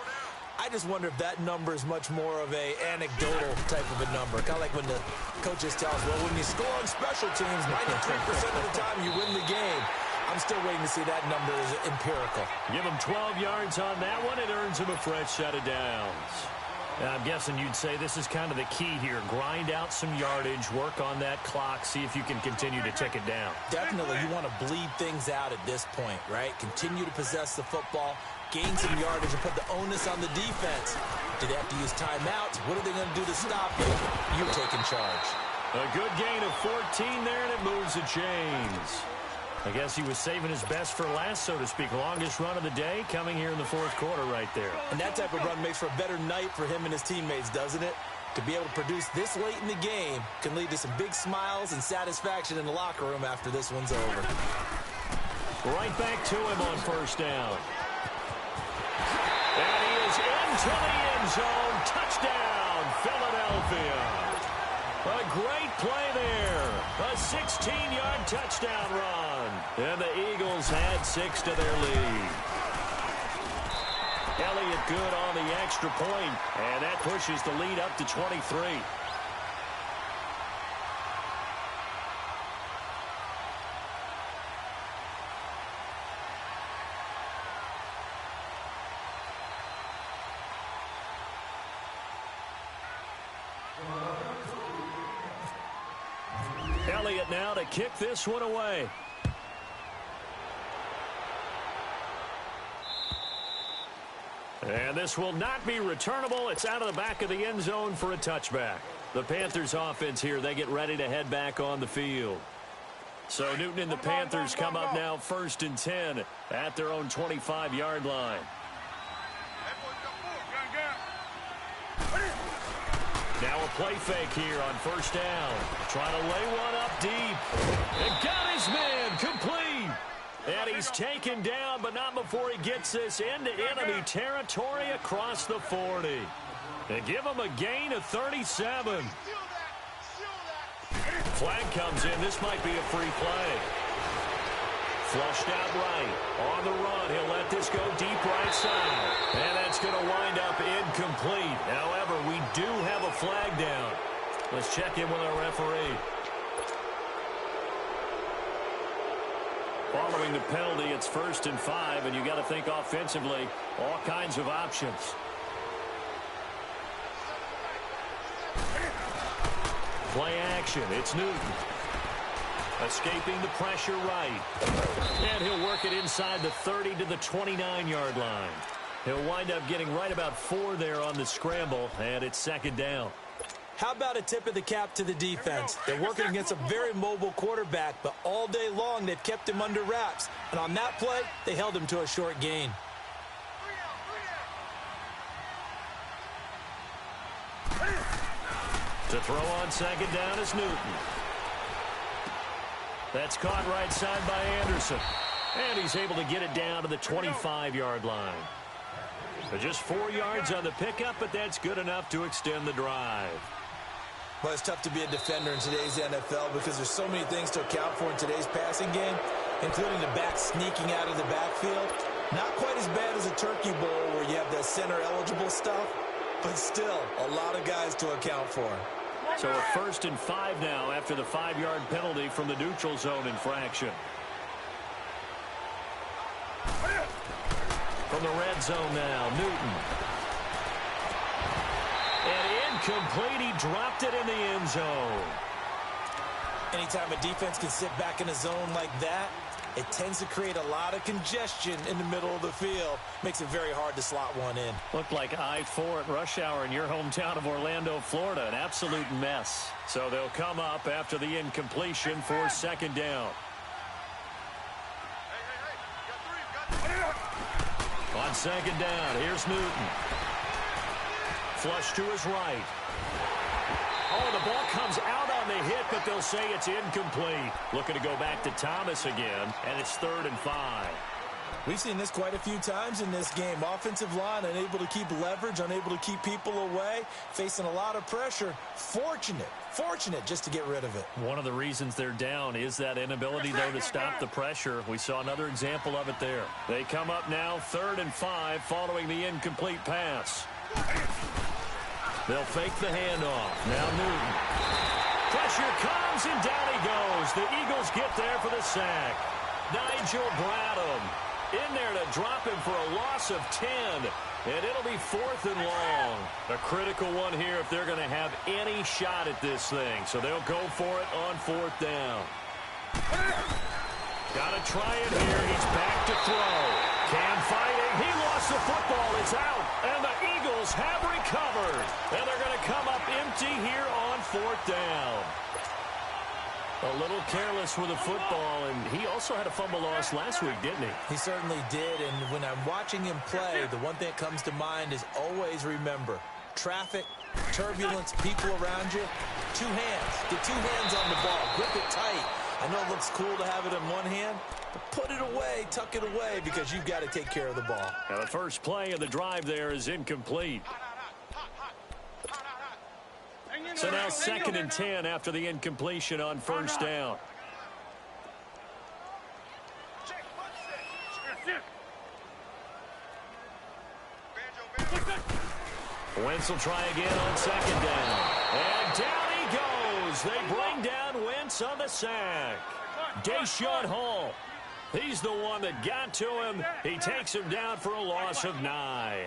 I just wonder if that number is much more of a anecdotal type of a number. Kind of like when the coaches tell us, well, when you score on special teams, 93% of the time you win the game. I'm still waiting to see that number is empirical. Give him 12 yards on that one. It earns him a fresh set of downs. Now, I'm guessing you'd say this is kind of the key here. Grind out some yardage, work on that clock, see if you can continue to tick it down. Definitely, you want to bleed things out at this point, right? Continue to possess the football, gain some yardage, and put the onus on the defense. Do they have to use timeouts? What are they going to do to stop you? You taking charge. A good gain of 14 there, and it moves the chains. I guess he was saving his best for last, so to speak. Longest run of the day coming here in the fourth quarter right there. And that type of run makes for a better night for him and his teammates, doesn't it? To be able to produce this late in the game can lead to some big smiles and satisfaction in the locker room after this one's over. Right back to him on first down. And he is into the end zone. Touchdown, Philadelphia. A great play there. A 16-yard touchdown run. And the Eagles add 6 to their lead. Elliott good on the extra point, and that pushes the lead up to 23. Elliott now to kick this one away. And this will not be returnable. It's out of the back of the end zone for a touchback. The Panthers offense here, they get ready to head back on the field. So Newton and the Panthers come up now 1st and 10 at their own 25-yard line. Now a play fake here on first down. Trying to lay one up deep. And got his man complete. And he's taken down, but not before he gets this into enemy territory across the 40. They give him a gain of 37. Flag comes in. This might be a free play. Flushed out right. On the run, he'll let this go deep right side. And that's going to wind up incomplete. However, we do have a flag down. Let's check in with our referee. Following the penalty, it's 1st and 5, and you got to think offensively, all kinds of options. Play action, it's Newton. Escaping the pressure right. And he'll work it inside the 30 to the 29-yard line. He'll wind up getting right about 4 there on the scramble, and it's 2nd down. How about a tip of the cap to the defense? They're working against a very mobile quarterback, but all day long they've kept him under wraps. And on that play, they held him to a short gain. To throw on 2nd down is Newton. That's caught right side by Anderson. And he's able to get it down to the 25-yard line. But just 4 yards on the pickup, but that's good enough to extend the drive. Well, it's tough to be a defender in today's NFL because there's so many things to account for in today's passing game, including the back sneaking out of the backfield. Not quite as bad as a turkey bowl where you have the center-eligible stuff, but still a lot of guys to account for. So a 1st and 5 now after the 5-yard penalty from the neutral zone infraction. From the red zone now, Newton. And incomplete, he dropped it in the end zone. Anytime a defense can sit back in a zone like that, It tends to create a lot of congestion in the middle of the field. Makes it very hard to slot one in. Looked like I-4 at rush hour in your hometown of Orlando, Florida. An absolute mess. So they'll come up after the incompletion for second down. On second down, here's Newton. Flush to his right. Oh, the ball comes out on the hit, but they'll say it's incomplete. Looking to go back to Thomas again, and it's 3rd and 5. We've seen this quite a few times in this game. Offensive line unable to keep leverage, unable to keep people away, facing a lot of pressure. Fortunate just to get rid of it. One of the reasons they're down is that inability, though, to stop the pressure. We saw another example of it there. They come up now 3rd and 5 following the incomplete pass. They'll fake the handoff. Now Newton. Pressure comes, and down he goes. The Eagles get there for the sack. Nigel Bradham in there to drop him for a loss of 10. And it'll be 4th and long. A critical one here if they're going to have any shot at this thing. So they'll go for it on 4th down. Got to try it here. He's back to throw. Cam fighting. He lost the football. It's out. And the Eagles have recovered. And they're going to come up empty here on 4th down. A little careless with the football, and he also had a fumble loss last week, didn't he? He certainly did, and when I'm watching him play, the one thing that comes to mind is always remember, traffic, turbulence, people around you, 2 hands. Get 2 hands on the ball. Grip it tight. I know it looks cool to have it in one hand, but put it away, tuck it away, because you've got to take care of the ball. Now the first play of the drive there is incomplete. So now 2nd and 10 after the incompletion on 1st down. Wentz will try again on 2nd down. And down he goes. They bring down Wentz on the sack. Deshaun Hall. He's the one that got to him. He takes him down for a loss of 9.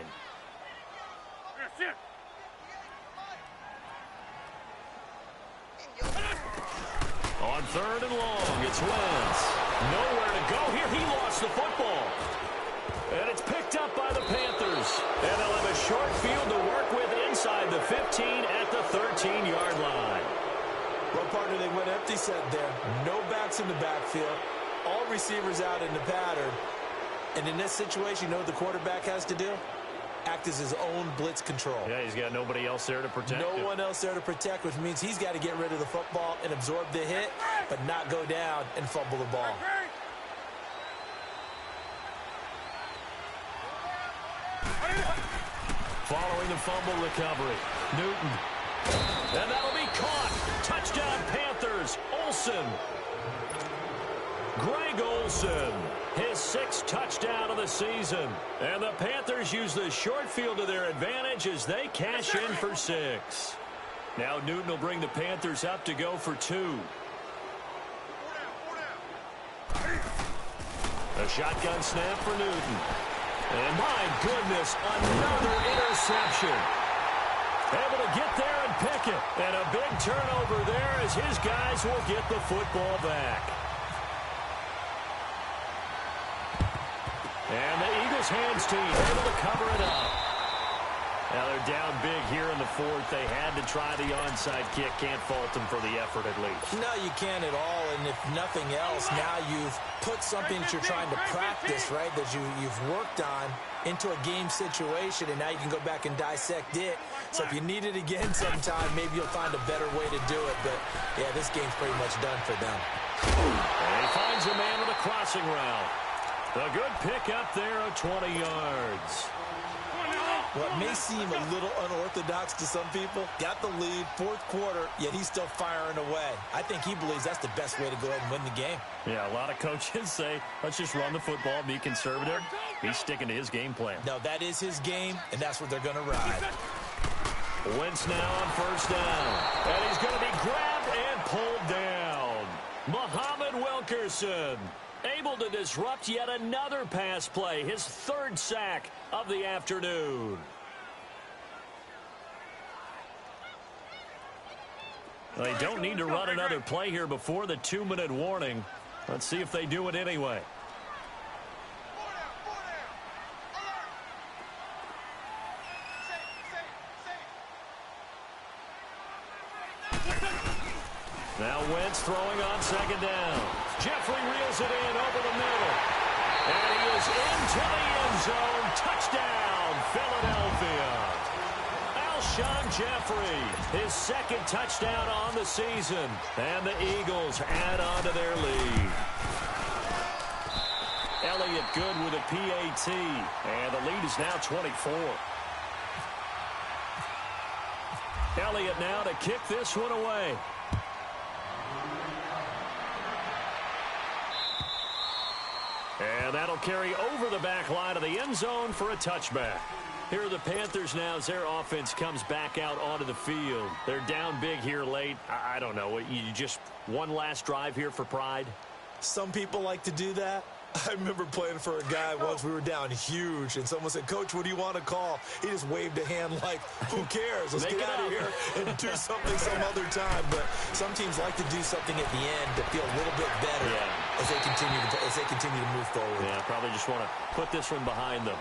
On 3rd and long, it's Wentz. Nowhere to go here. He lost the football. And it's picked up by the Panthers. And they'll have a short field to work with inside the 15 at the 13-yard line. Well, partner, they went empty set there. No backs in the backfield. All receivers out in the pattern. And in this situation, you know what the quarterback has to do? Act as his own blitz control. Yeah, he's got nobody else there to protect him. No one else there to protect, which means he's got to get rid of the football and absorb the hit, but not go down and fumble the ball. Following the fumble recovery, Newton. And that'll be caught. Touchdown Panthers. Olsen. Greg Olsen, his 6th touchdown of the season. And the Panthers use the short field to their advantage as they cash in for 6. Now Newton will bring the Panthers up to go for 2. A shotgun snap for Newton. And my goodness, another interception. Able to get there and pick it. And a big turnover there as his guys will get the football back. And the Eagles hands team able to cover it up. Now they're down big here in the 4th. They had to try the onside kick. Can't fault them for the effort at least. No, you can't at all. And if nothing else, now you've put something that you're trying to practice, right, that you've worked on into a game situation, and now you can go back and dissect it. So if you need it again sometime, maybe you'll find a better way to do it. But, yeah, this game's pretty much done for them. And he finds a man with a crossing route. A good pick up there of 20 yards. What may seem a little unorthodox to some people, got the lead, 4th quarter, yet he's still firing away. I think he believes that's the best way to go ahead and win the game. Yeah, a lot of coaches say, let's just run the football, be conservative. He's sticking to his game plan. No, that is his game, and that's what they're going to ride. Wentz now on 1st down. And he's going to be grabbed and pulled down. Muhammad Wilkerson able to disrupt yet another pass play, his 3rd sack of the afternoon. They don't need to run another play here before the 2-minute warning. Let's see if they do it anyway. Now Wentz throwing on second down. Jeffrey reels it in over the middle. And he is into the end zone. Touchdown, Philadelphia. Alshon Jeffrey, his second touchdown on the season. And the Eagles add on to their lead. Elliott good with a PAT. And the lead is now 24. Elliott now to kick this one away. And that'll carry over the back line of the end zone for a touchback. Here are the Panthers now as their offense comes back out onto the field. They're down big here late. I don't know. You just one last drive here for pride? Some people like to do that. I remember playing for a guy once. We were down huge, and someone said, "Coach, what do you want to call?" He just waved a hand like, who cares? Let's get out of here and do something some other time. But some teams like to do something at the end to feel a little bit better as they continue to move forward. Yeah, probably just want to put this one behind them.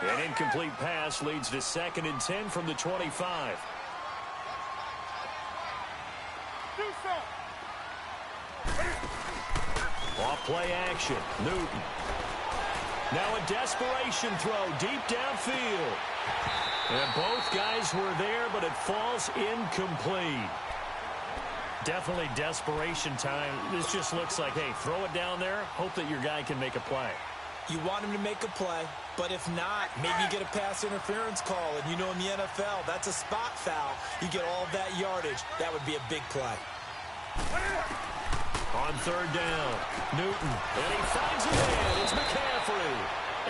An incomplete pass leads to 2nd and 10 from the 25. Off play action. Newton. Now a desperation throw deep downfield. And both guys were there, but it falls incomplete. Definitely desperation time. This just looks like, hey, throw it down there. Hope that your guy can make a play. You want him to make a play, but if not, maybe you get a pass interference call. And you know in the NFL, that's a spot foul. You get all that yardage. That would be a big play. On 3rd down, Newton. And he finds a man. It's McCaffrey.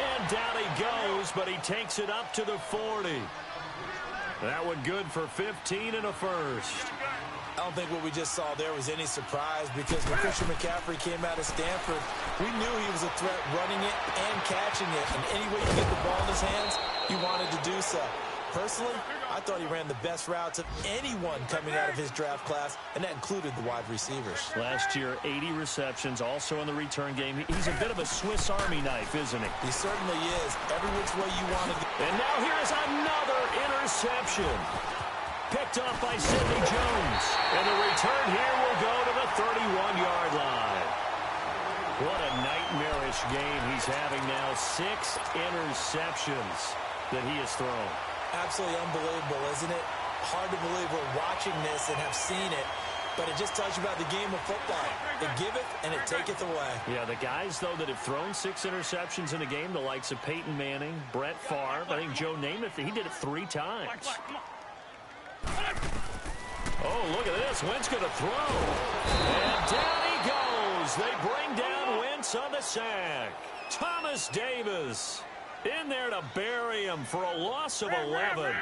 And down he goes, but he takes it up to the 40. That one good for 15 and a first. I don't think what we just saw there was any surprise because when Christian McCaffrey came out of Stanford, we knew he was a threat running it and catching it. And any way you get the ball in his hands, he wanted to do so. Personally, I thought he ran the best routes of anyone coming out of his draft class, and that included the wide receivers. Last year, 80 receptions, also in the return game. He's a bit of a Swiss Army knife, isn't he? He certainly is. Every which way you want to go. And now here is another interception. Picked off by Sidney Jones. And the return here will go to the 31-yard line. What a nightmarish game he's having now. 6 interceptions that he has thrown. Absolutely unbelievable, isn't it? Hard to believe we're watching this and have seen it, but it just tells you about the game of football. It giveth and it taketh away. Yeah, the guys, though, that have thrown 6 interceptions in a game, the likes of Peyton Manning, Brett Favre, I think Joe Namath, he did it 3 times. Oh, look at this. Wentz going to throw. And down he goes. They bring down Wentz on the sack. Thomas Davis in there to bury him for a loss of 11.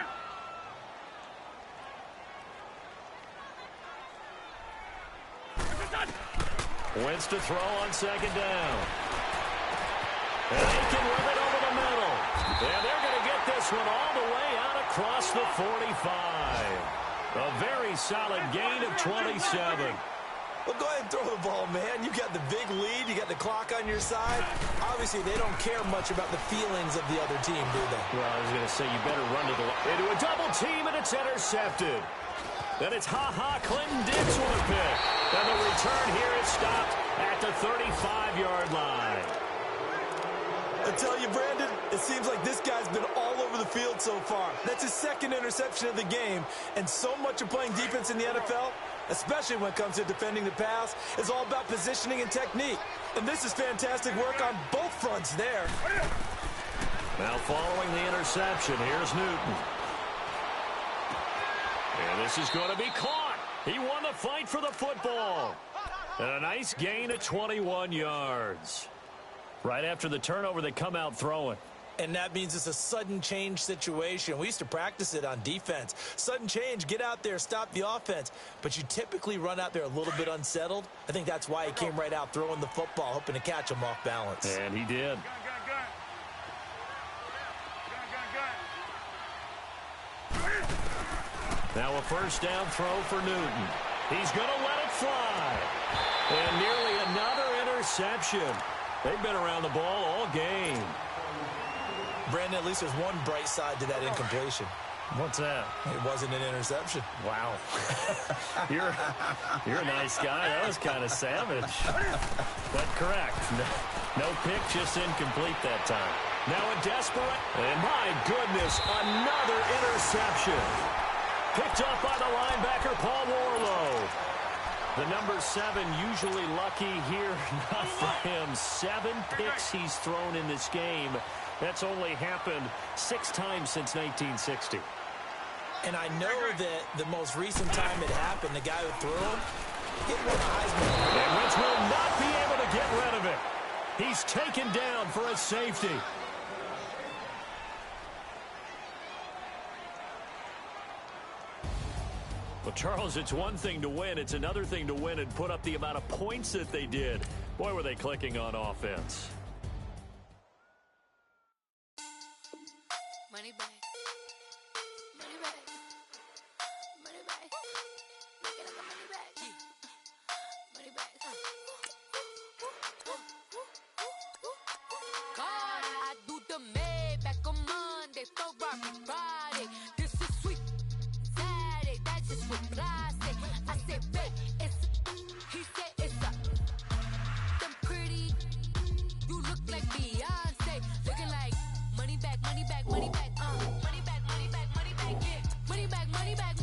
Wentz to throw on 2nd down. And Aiken with it over the middle. And they're going to get this one all the way out across the 45. A very solid gain of 27. Well, go ahead and throw the ball, man. You got the big lead. You got the clock on your side. Obviously, they don't care much about the feelings of the other team, do they? Well, I was going to say, you better run to the into a double team, and it's intercepted. Then it's Clinton Dix with a pick. And the return here is stopped at the 35-yard line. I tell you, Brandon, it seems like this guy's been all over the field so far. That's his 2nd interception of the game. And so much of playing defense in the NFL, especially when it comes to defending the pass, is all about positioning and technique. And this is fantastic work on both fronts there. Now following the interception, here's Newton. And this is going to be caught. He won the fight for the football. And a nice gain of 21 yards. Right after the turnover, they come out throwing. And that means it's a sudden change situation. We used to practice it on defense. Sudden change, get out there, stop the offense. But you typically run out there a little bit unsettled. I think that's why he came right out throwing the football, hoping to catch him off balance. And he did. Now a first down throw for Newton. He's going to let it fly. And nearly another interception. They've been around the ball all game. Brandon, at least there's one bright side to that incompletion. What's that? It wasn't an interception. Wow. You're a nice guy. That was kind of savage. But correct. No pick, just incomplete that time. Now a desperate. And my goodness, another interception. Picked up by the linebacker, Paul Warlow. The number 7 usually lucky here. Not for him. 7 picks he's thrown in this game. That's only happened 6 times since 1960. And I know that the most recent time it happened, the guy who threw him, he won the Heisman. And Wentz will not be able to get rid of it. He's taken down for a safety. Well, Charles, it's one thing to win. It's another thing to win and put up the amount of points that they did. Boy, were they clicking on offense. Money back. Money back. Money back. Get up the money back. Money back. God, I do the Maybach on Monday, Ferrari Friday. This is sweet Saturday. That's just what I say. I say, babe, it's. He said it's a. Them pretty. You look like Beyonce. Looking like money back, money back, money back. Money back, money back, money back, yeah. Money back, money back.